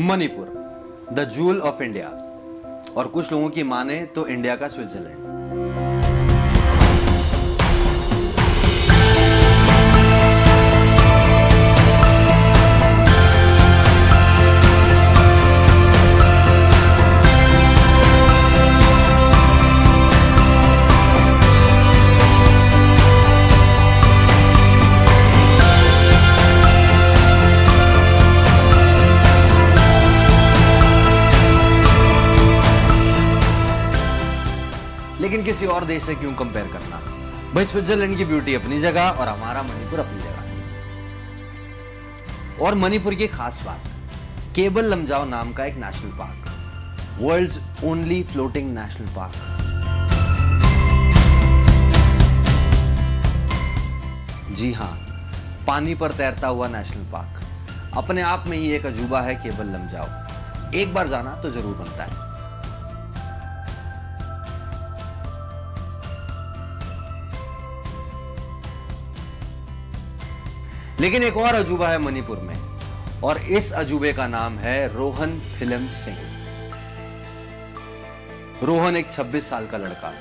Manipur, the joule of India, और कुछ लोगों की माने तो इंडिया का स्विट्जरलैंड। लेकिन किसी और देश से क्यों कंपेयर करना? भाई स्विट्जरलैंड की ब्यूटी अपनी जगह और हमारा मणिपुर अपनी जगह। और मणिपुर की खास बात, केबल लमजाओ नाम का एक national park, world's only floating national park. जी हां, पानी पर तैरता हुआ नेशनल पार्क अपने आप में ही एक अजूबा है। केबल लमजाओ एक बार जाना तो जरूर बनता है। लेकिन एक और अजूबा है मणिपुर में, और इस अजूबे का नाम है रोहन फिल्म सिंह। रोहन एक 26 साल का लड़का।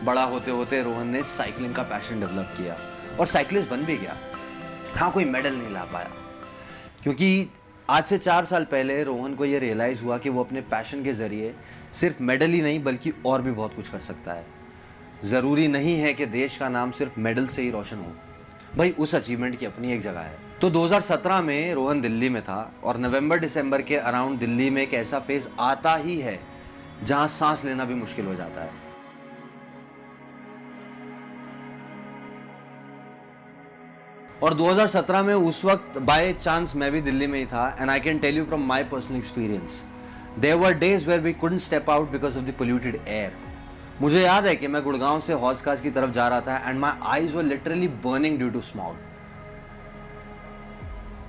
बड़ा होते होते रोहन ने साइकिलिंग का पैशन डेवलप किया और साइकिलिस्ट बन भी गया। हाँ, कोई मेडल नहीं ला पाया, क्योंकि आज से 4 साल पहले रोहन को यह रियलाइज हुआ कि वो अपने पैशन के जरिए सिर्फ मेडल ही नहीं बल्कि और भी बहुत कुछ कर सकता है। जरूरी नहीं है कि देश का नाम सिर्फ मेडल से ही रोशन हो, भाई उस अचीवमेंट की अपनी एक जगह है। तो 2017 में रोहन दिल्ली में था, और नवंबर दिसंबर के अराउंड दिल्ली में एक ऐसा फेज आता ही है जहां सांस लेना भी मुश्किल हो जाता है। और 2017 में उस वक्त बाय चांस मैं भी दिल्ली में ही था, and I can tell you from my personal experience, there were days where we couldn't step out because of the polluted air. मुझे याद है कि मैं गुड़गांव से हौज खास की तरफ जा रहा था, and my eyes were literally burning due to smog.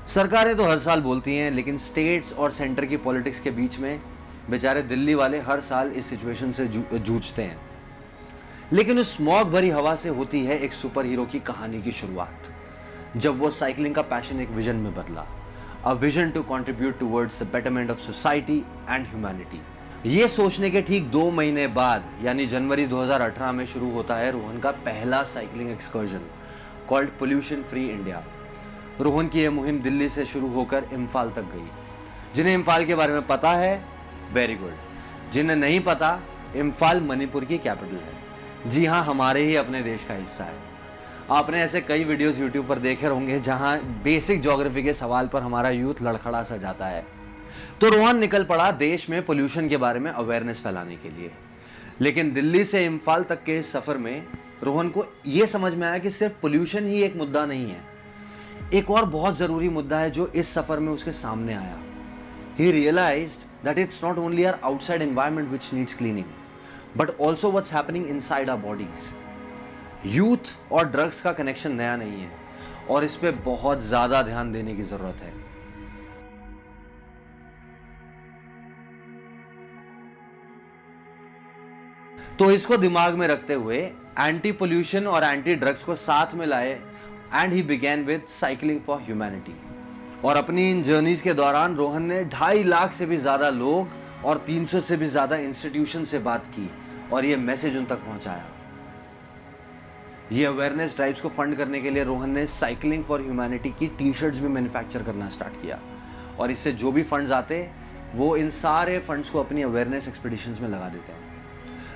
सरकारें तो हर साल बोलती हैं, लेकिन स्टेट्स और सेंटर की पॉलिटिक्स के बीच में बेचारे दिल्ली वाले हर साल इस सिचुएशन से जूझते हैं। लेकिन उस स्मॉग भरी हवा से होती है एक सुपर हीरो की कहानी की शुरुआत, जब वो साइकिलिंग का पैशन एक विजन में बदला, a vision to contribute towards the betterment of society and humanity. ये सोचने के ठीक 2 महीने बाद, यानी जनवरी 2018 में शुरू होता है रोहन का पहला cycling excursion called pollution free India. Rohan की यह मुहिम दिल्ली से शुरू होकर इम्फाल तक गई। जिन्हें इम्फाल के बारे में पता है, वेरी गुड। जिन्हें नहीं पता, इम्फाल मणिपुर की कैपिटल है। जी हाँ, हमारे ही अपने देश का हिस्सा है। आपने ऐसे कई वीडियोस यूट्यूब पर देखे होंगे जहां बेसिक ज्योग्राफी के सवाल पर हमारा यूथ लड़खड़ा सा जाता है। तो रोहन निकल पड़ा देश में पोल्यूशन के बारे में अवेयरनेस फैलाने के लिए। लेकिन दिल्ली से इम्फाल तक के सफर में रोहन को यह समझ में आया कि सिर्फ पोल्यूशन ही एक मुद्दा नहीं है, एक और बहुत जरूरी मुद्दा है जो इस सफर में उसके सामने आया। He realized that it's not only our outside environment which needs cleaning, but also what's happening inside our bodies. Youth और ड्रग्स का कनेक्शन नया नहीं है, और इस पे बहुत ज्यादा ध्यान देने की जरूरत है। तो इसको दिमाग में रखते हुए एंटी पोल्यूशन और एंटी ड्रग्स को साथ में लाए, and he begin with cycling for humanity. और अपनी इन जर्नीज के दौरान रोहन ने 2.5 लाख से भी ज्यादा लोग और 300 से भी ज्यादा इंस्टीट्यूशन से बात की और ये मैसेज उन तक पहुंचाया। ये अवेयरनेस ड्राइव्स को फंड करने के लिए रोहन ने साइकिलिंग फॉर ह्यूमैनिटी की टी-शर्ट्स भी मैन्युफैक्चर करना स्टार्ट किया, और इससे जो भी फंड्स आते वो इन सारे फंड्स को अपनी अवेयरनेस एक्सपीडिशंस में लगा देते हैं।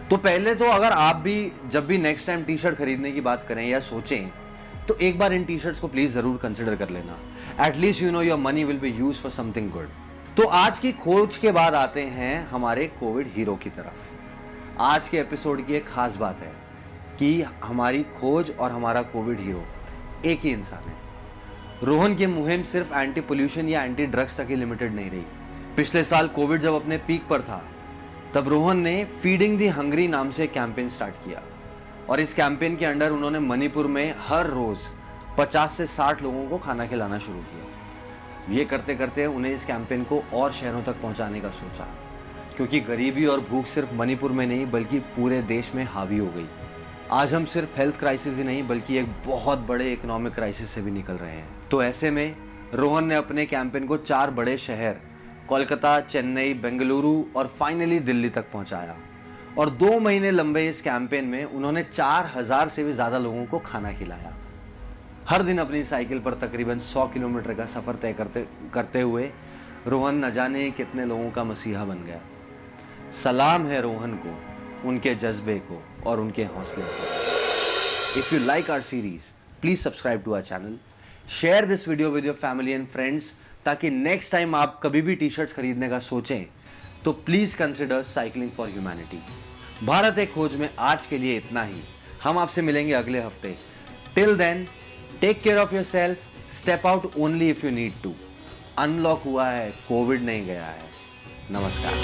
तो पहले तो अगर आप भी जब भी नेक्स्ट टाइम टी शर्ट खरीदने की बात करें या सोचें, तो एक बार इन टी शर्ट्स को प्लीज जरूर कंसिडर कर लेना। At least you know your money will be use for something good. तो आज की खोज के बाद आते हैं हमारे कोविड हीरो की तरफ। आज के एपिसोड की एक खास बात है कि हमारी खोज और हमारा कोविड हीरो एक ही इंसान है। रोहन की मुहिम सिर्फ एंटी पोल्यूशन या एंटी ड्रग्स तक ही लिमिटेड नहीं रही। पिछले साल कोविड जब अपने पीक पर था, तब रोहन ने फीडिंग दी हंग्री नाम से कैंपेन स्टार्ट किया, और इस कैंपेन के अंडर उन्होंने मणिपुर में हर रोज 50 से 60 लोगों को खाना खिलाना शुरू किया। ये करते करते उन्हें इस कैंपेन को और शहरों तक पहुंचाने का सोचा, क्योंकि गरीबी और भूख सिर्फ मणिपुर में नहीं बल्कि पूरे देश में हावी हो गई। आज हम सिर्फ हेल्थ क्राइसिस ही नहीं बल्कि एक बहुत बड़े इकोनॉमिक क्राइसिस से भी निकल रहे हैं। तो ऐसे में रोहन ने अपने कैंपेन को 4 बड़े शहर कोलकाता, चेन्नई, बेंगलुरु और फाइनली दिल्ली तक पहुंचाया। और 2 महीने लंबे इस कैंपेन में उन्होंने 4000 से भी ज़्यादा लोगों को खाना खिलाया। हर दिन अपनी साइकिल पर तकरीबन 100 किलोमीटर का सफ़र तय करते हुए रोहन न जाने कितने लोगों का मसीहा बन गया। सलाम है रोहन को, उनके जज्बे को और उनके हौसले को। If you like our series, please subscribe to our channel, share this video with your family and friends, ताकि नेक्स्ट टाइम आप कभी भी टी शर्ट्स खरीदने का सोचें तो please consider cycling for humanity. Bharat Ek Khoj में आज के लिए इतना ही। हम आपसे मिलेंगे अगले हफ्ते। Till then, take care of yourself, step out only if you need to. Unlock हुआ है, कोविड नहीं गया है। नमस्कार।